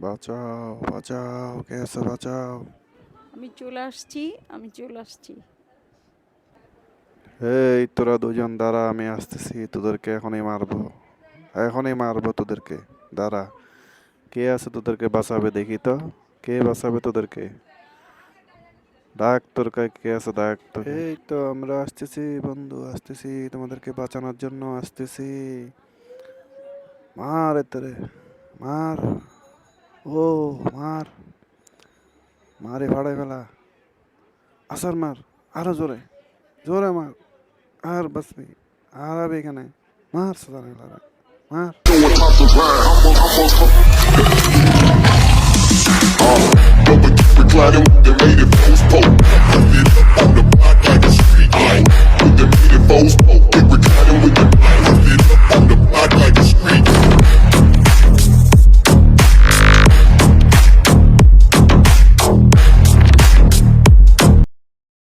বাঁচাও, বাঁচাও, কে আছে বাঁচাও। আমি চলে আসছি, আমি চলে আসছি। এই তোরা দুজন দাঁড়া, আমি আসতেছি, তোদেরকে এখনই মারবো, এখনই মারবো তোদেরকে। দাঁড়া, কে আছে তোদেরকে বাঁচাবে দেখি তো, কে বাঁচাবে তোদেরকে? ডাক তোর কে আছে, ডাক তো। এই তো আমরা আসতেছি বন্ধু, আসতেছি তোমাদেরকে বাঁচানোর জন্য আসতেছি। মার এতরে, মার, ও মার, মারে ফাড়াই ফেলা, আসার মার, আরো জোরে, জোরে মার, আর বাঁচবি, আর আবে এখানে, মার সাদা মার।